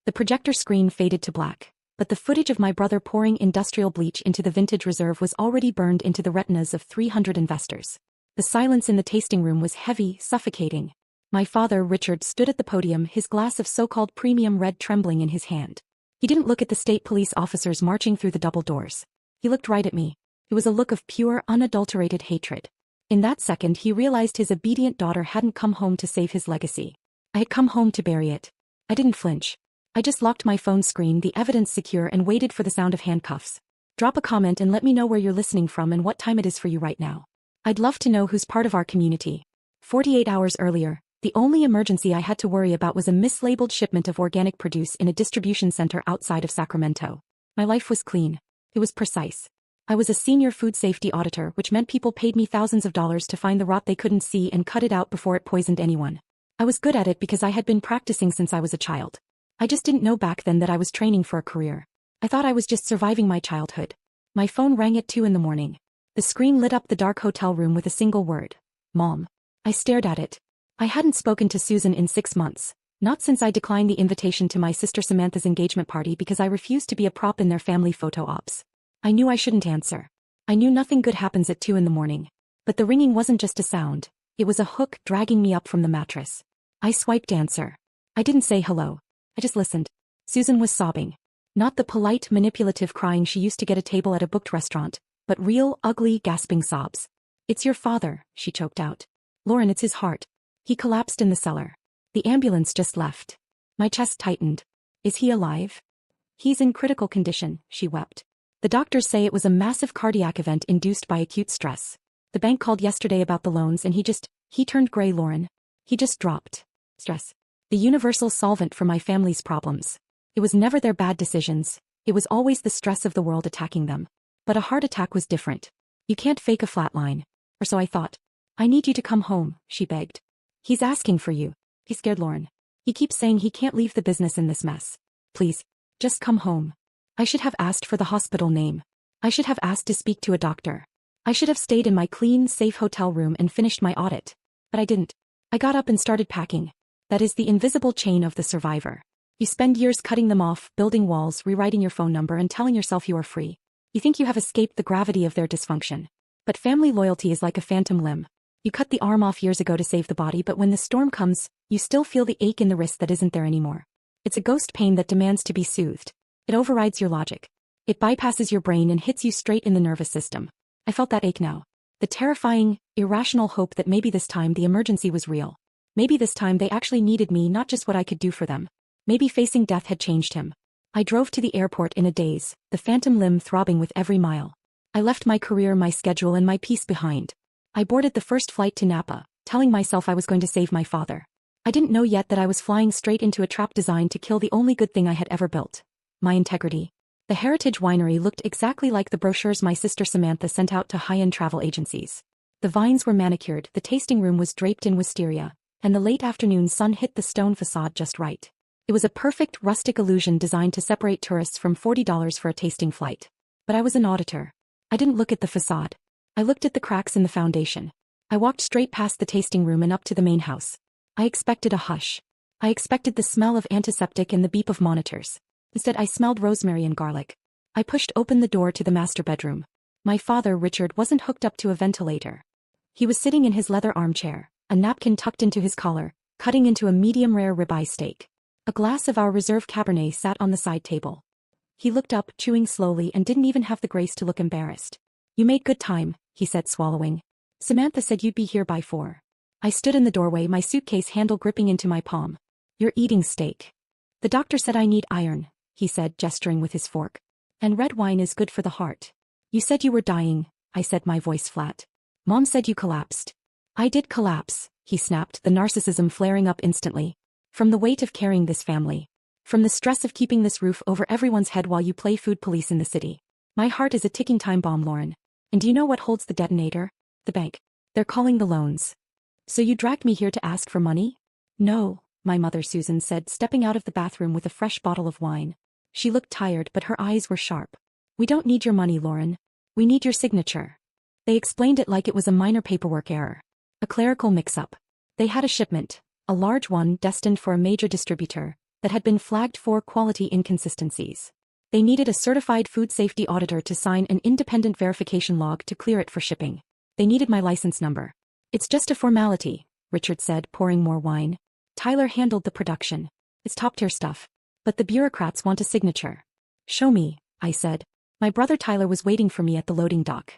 The projector screen faded to black, but the footage of my brother pouring industrial bleach into the vintage reserve was already burned into the retinas of 300 investors. The silence in the tasting room was heavy, suffocating. My father, Richard, stood at the podium, his glass of so-called premium red trembling in his hand. He didn't look at the state police officers marching through the double doors. He looked right at me. It was a look of pure, unadulterated hatred. In that second he realized his obedient daughter hadn't come home to save his legacy. I had come home to bury it. I didn't flinch. I just locked my phone screen, the evidence secure, and waited for the sound of handcuffs. Drop a comment and let me know where you're listening from and what time it is for you right now. I'd love to know who's part of our community. 48 hours earlier, the only emergency I had to worry about was a mislabeled shipment of organic produce in a distribution center outside of Sacramento. My life was clean. It was precise. I was a senior food safety auditor, which meant people paid me thousands of dollars to find the rot they couldn't see and cut it out before it poisoned anyone. I was good at it because I had been practicing since I was a child. I just didn't know back then that I was training for a career. I thought I was just surviving my childhood. My phone rang at 2 in the morning. The screen lit up the dark hotel room with a single word. Mom. I stared at it. I hadn't spoken to Susan in 6 months, not since I declined the invitation to my sister Samantha's engagement party because I refused to be a prop in their family photo ops. I knew I shouldn't answer. I knew nothing good happens at 2 in the morning. But the ringing wasn't just a sound. It was a hook dragging me up from the mattress. I swiped answer. I didn't say hello. I just listened. Susan was sobbing. Not the polite, manipulative crying she used to get a table at a booked restaurant, but real, ugly, gasping sobs. It's your father, she choked out. Lauren, it's his heart. He collapsed in the cellar. The ambulance just left. My chest tightened. Is he alive? He's in critical condition, she wept. The doctors say it was a massive cardiac event induced by acute stress. The bank called yesterday about the loans and he turned gray, Lauren. He just dropped. Stress. The universal solvent for my family's problems. It was never their bad decisions. It was always the stress of the world attacking them. But a heart attack was different. You can't fake a flatline. Or so I thought. I need you to come home, she begged. He's asking for you. He's scared, Lauren. He keeps saying he can't leave the business in this mess. Please. Just come home. I should have asked for the hospital name. I should have asked to speak to a doctor. I should have stayed in my clean, safe hotel room and finished my audit. But I didn't. I got up and started packing. That is the invisible chain of the survivor. You spend years cutting them off, building walls, rewriting your phone number and telling yourself you are free. You think you have escaped the gravity of their dysfunction. But family loyalty is like a phantom limb. You cut the arm off years ago to save the body, but when the storm comes, you still feel the ache in the wrist that isn't there anymore. It's a ghost pain that demands to be soothed. It overrides your logic. It bypasses your brain and hits you straight in the nervous system. I felt that ache now. The terrifying, irrational hope that maybe this time the emergency was real. Maybe this time they actually needed me, not just what I could do for them. Maybe facing death had changed him. I drove to the airport in a daze, the phantom limb throbbing with every mile. I left my career, my schedule, and my peace behind. I boarded the first flight to Napa, telling myself I was going to save my father. I didn't know yet that I was flying straight into a trap designed to kill the only good thing I had ever built. My integrity. The Heritage Winery looked exactly like the brochures my sister Samantha sent out to high-end travel agencies. The vines were manicured, the tasting room was draped in wisteria, and the late afternoon sun hit the stone facade just right. It was a perfect rustic illusion designed to separate tourists from $40 for a tasting flight. But I was an auditor. I didn't look at the facade. I looked at the cracks in the foundation. I walked straight past the tasting room and up to the main house. I expected a hush. I expected the smell of antiseptic and the beep of monitors. Instead, I smelled rosemary and garlic. I pushed open the door to the master bedroom. My father, Richard, wasn't hooked up to a ventilator. He was sitting in his leather armchair, a napkin tucked into his collar, cutting into a medium-rare ribeye steak. A glass of our reserve Cabernet sat on the side table. He looked up, chewing slowly, and didn't even have the grace to look embarrassed. "You made good time," he said, swallowing. "Samantha said you'd be here by 4. I stood in the doorway, my suitcase handle gripping into my palm. "You're eating steak. The doctor said I need iron," he said, gesturing with his fork. "And red wine is good for the heart." "You said you were dying," I said, my voice flat. "Mom said you collapsed." "I did collapse," he snapped, the narcissism flaring up instantly. "From the weight of carrying this family. From the stress of keeping this roof over everyone's head while you play food police in the city. My heart is a ticking time bomb, Lauren. And do you know what holds the detonator? The bank. They're calling the loans." "So you dragged me here to ask for money?" "No," my mother Susan said, stepping out of the bathroom with a fresh bottle of wine. She looked tired, but her eyes were sharp. "We don't need your money, Lauren. We need your signature." They explained it like it was a minor paperwork error. A clerical mix-up. They had a shipment, a large one destined for a major distributor, that had been flagged for quality inconsistencies. They needed a certified food safety auditor to sign an independent verification log to clear it for shipping. They needed my license number. It's just a formality, Richard said, pouring more wine. Tyler handled the production. It's top-tier stuff. But the bureaucrats want a signature. Show me, I said. My brother Tyler was waiting for me at the loading dock.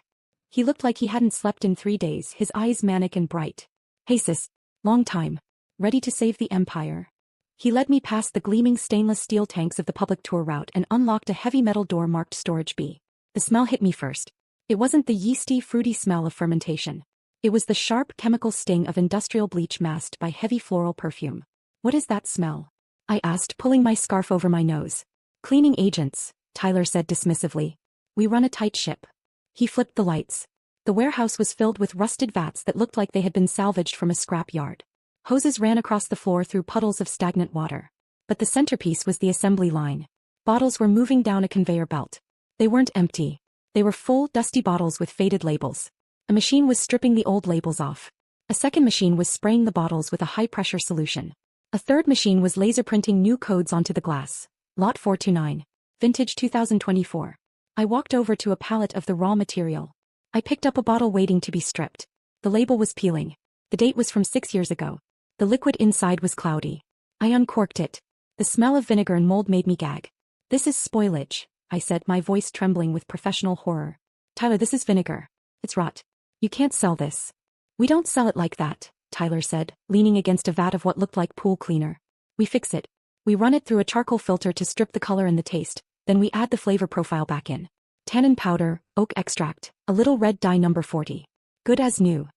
He looked like he hadn't slept in 3 days, his eyes manic and bright. Hey sis, long time. Ready to save the empire? He led me past the gleaming stainless steel tanks of the public tour route and unlocked a heavy metal door marked Storage B. The smell hit me first. It wasn't the yeasty, fruity smell of fermentation. It was the sharp chemical sting of industrial bleach masked by heavy floral perfume. What is that smell? I asked, pulling my scarf over my nose. Cleaning agents, Tyler said dismissively. We run a tight ship. He flipped the lights. The warehouse was filled with rusted vats that looked like they had been salvaged from a scrap yard. Hoses ran across the floor through puddles of stagnant water. But the centerpiece was the assembly line. Bottles were moving down a conveyor belt. They weren't empty. They were full, dusty bottles with faded labels. A machine was stripping the old labels off. A second machine was spraying the bottles with a high-pressure solution. A third machine was laser printing new codes onto the glass. Lot 429. Vintage 2024. I walked over to a pallet of the raw material. I picked up a bottle waiting to be stripped. The label was peeling. The date was from 6 years ago. The liquid inside was cloudy. I uncorked it. The smell of vinegar and mold made me gag. This is spoilage, I said, my voice trembling with professional horror. Tyler, this is vinegar. It's rot. You can't sell this. We don't sell it like that, Tyler said, leaning against a vat of what looked like pool cleaner. We fix it. We run it through a charcoal filter to strip the color and the taste, then we add the flavor profile back in. Tannin powder, oak extract, a little red dye number 40. Good as new.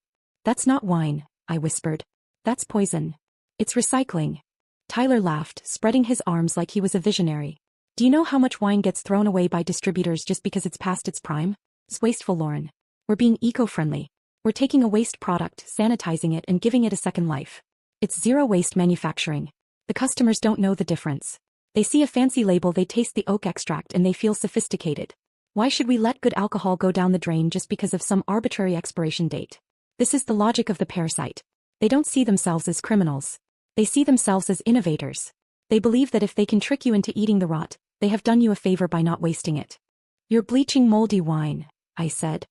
That's not wine, I whispered. That's poison. It's recycling. Tyler laughed, spreading his arms like he was a visionary. Do you know how much wine gets thrown away by distributors just because it's past its prime? It's wasteful, Lauren. We're being eco-friendly. We're taking a waste product, sanitizing it and giving it a second life. It's zero-waste manufacturing. The customers don't know the difference. They see a fancy label, they taste the oak extract and they feel sophisticated. Why should we let good alcohol go down the drain just because of some arbitrary expiration date? This is the logic of the parasite. They don't see themselves as criminals. They see themselves as innovators. They believe that if they can trick you into eating the rot, they have done you a favor by not wasting it. You're bleaching moldy wine, I said.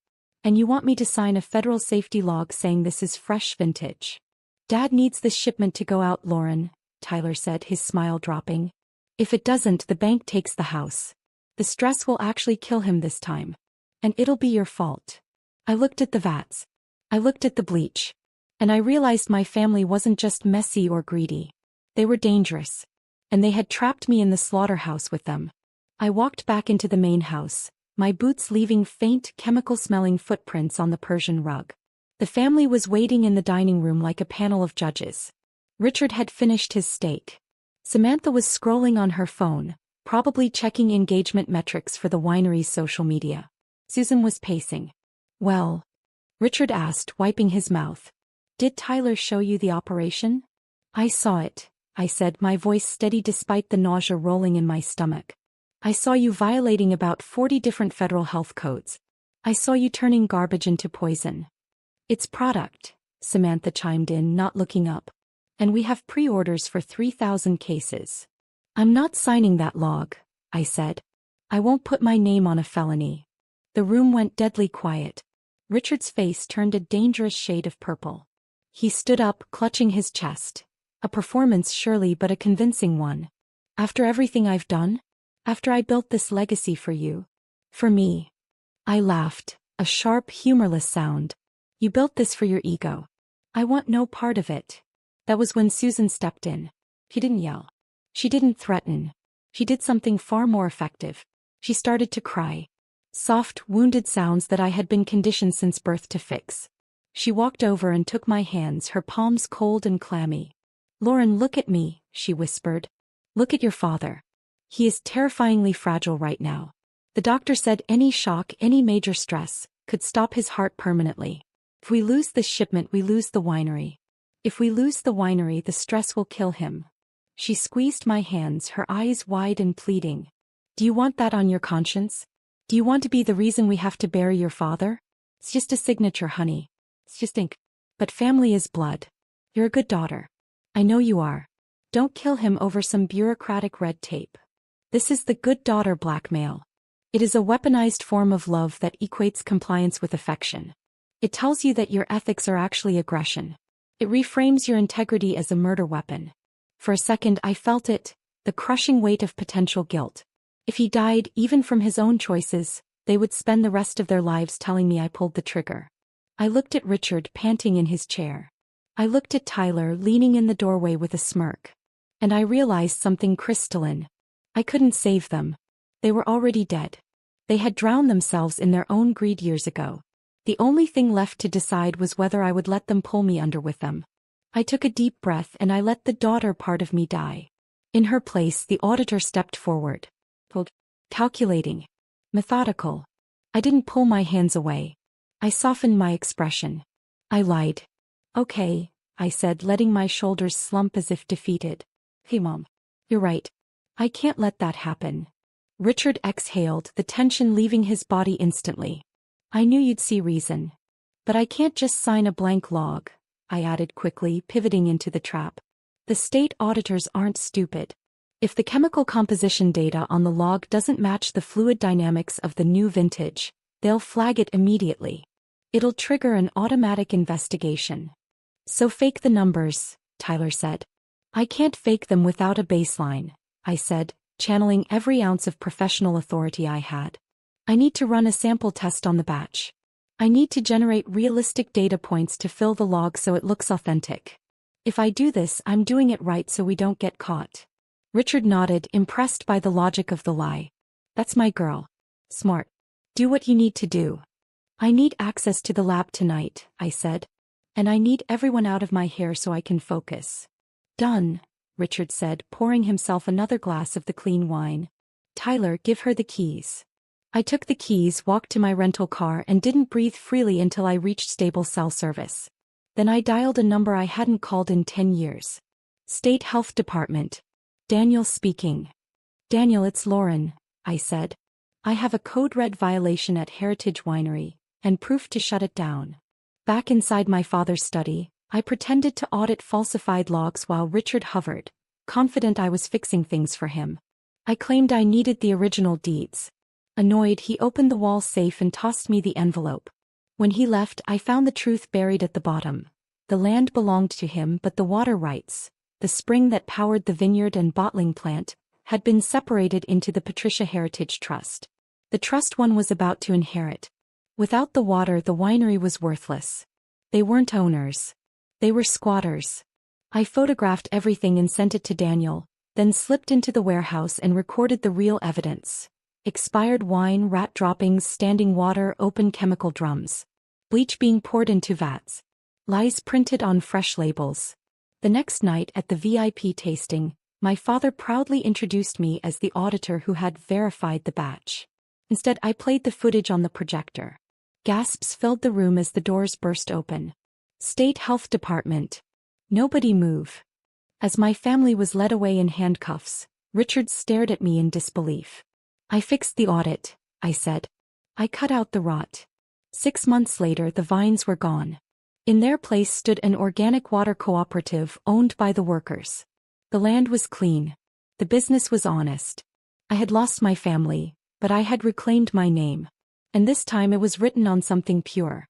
And you want me to sign a federal safety log saying this is fresh vintage. Dad needs this shipment to go out, Lauren, Tyler said, his smile dropping. If it doesn't, the bank takes the house. The stress will actually kill him this time. And it'll be your fault. I looked at the vats. I looked at the bleach. And I realized my family wasn't just messy or greedy. They were dangerous. And they had trapped me in the slaughterhouse with them. I walked back into the main house, my boots leaving faint, chemical-smelling footprints on the Persian rug. The family was waiting in the dining room like a panel of judges. Richard had finished his steak. Samantha was scrolling on her phone, probably checking engagement metrics for the winery's social media. Susan was pacing. Well, Richard asked, wiping his mouth. Did Tyler show you the operation? I saw it, I said, my voice steady despite the nausea rolling in my stomach. I saw you violating about 40 different federal health codes. I saw you turning garbage into poison. It's product, Samantha chimed in, not looking up. And we have pre-orders for 3,000 cases. I'm not signing that log, I said. I won't put my name on a felony. The room went deadly quiet. Richard's face turned a dangerous shade of purple. He stood up, clutching his chest. A performance surely, but a convincing one. After everything I've done? After I built this legacy for you? For me? I laughed, a sharp, humorless sound. You built this for your ego. I want no part of it. That was when Susan stepped in. She didn't yell. She didn't threaten. She did something far more effective. She started to cry. Soft, wounded sounds that I had been conditioned since birth to fix. She walked over and took my hands, her palms cold and clammy. Lauren, look at me, she whispered. Look at your father. He is terrifyingly fragile right now. The doctor said any shock, any major stress, could stop his heart permanently. If we lose this shipment, we lose the winery. If we lose the winery, the stress will kill him. She squeezed my hands, her eyes wide and pleading. Do you want that on your conscience? Do you want to be the reason we have to bury your father? It's just a signature, honey. It's just ink. But family is blood. You're a good daughter. I know you are. Don't kill him over some bureaucratic red tape. This is the good daughter blackmail. It is a weaponized form of love that equates compliance with affection. It tells you that your ethics are actually aggression. It reframes your integrity as a murder weapon. For a second I felt it, the crushing weight of potential guilt. If he died, even from his own choices, they would spend the rest of their lives telling me I pulled the trigger. I looked at Richard panting in his chair. I looked at Tyler leaning in the doorway with a smirk. And I realized something crystalline. I couldn't save them. They were already dead. They had drowned themselves in their own greed years ago. The only thing left to decide was whether I would let them pull me under with them. I took a deep breath and I let the daughter part of me die. In her place, the auditor stepped forward. Calculating. Methodical. I didn't pull my hands away. I softened my expression. I lied. Okay, I said, letting my shoulders slump as if defeated. Hey Mom. You're right. I can't let that happen. Richard exhaled, the tension leaving his body instantly. I knew you'd see reason. But I can't just sign a blank log, I added quickly, pivoting into the trap. The state auditors aren't stupid. If the chemical composition data on the log doesn't match the fluid dynamics of the new vintage, they'll flag it immediately. It'll trigger an automatic investigation. So fake the numbers, Tyler said. I can't fake them without a baseline, I said, channeling every ounce of professional authority I had. I need to run a sample test on the batch. I need to generate realistic data points to fill the log so it looks authentic. If I do this, I'm doing it right so we don't get caught. Richard nodded, impressed by the logic of the lie. That's my girl. Smart. Do what you need to do. I need access to the lab tonight, I said. And I need everyone out of my hair so I can focus. Done, Richard said, pouring himself another glass of the clean wine. Tyler, give her the keys. I took the keys, walked to my rental car and didn't breathe freely until I reached stable cell service. Then I dialed a number I hadn't called in 10 years. State Health Department. Daniel speaking. Daniel, it's Lauren, I said. I have a code red violation at Heritage Winery, and proof to shut it down. Back inside my father's study, I pretended to audit falsified logs while Richard hovered, confident I was fixing things for him. I claimed I needed the original deeds. Annoyed, he opened the wall safe and tossed me the envelope. When he left, I found the truth buried at the bottom. The land belonged to him, but the water rights, the spring that powered the vineyard and bottling plant, had been separated into the Patricia Heritage Trust. The trust one was about to inherit. Without the water, the winery was worthless. They weren't owners. They were squatters. I photographed everything and sent it to Daniel, then slipped into the warehouse and recorded the real evidence. Expired wine, rat droppings, standing water, open chemical drums. Bleach being poured into vats. Lies printed on fresh labels. The next night at the VIP tasting, my father proudly introduced me as the auditor who had verified the batch. Instead, I played the footage on the projector. Gasps filled the room as the doors burst open. State Health Department. Nobody move. As my family was led away in handcuffs, Richard stared at me in disbelief. I fixed the audit, I said. I cut out the rot. 6 months later, the vines were gone. In their place stood an organic water cooperative owned by the workers. The land was clean. The business was honest. I had lost my family, but I had reclaimed my name. And this time it was written on something pure.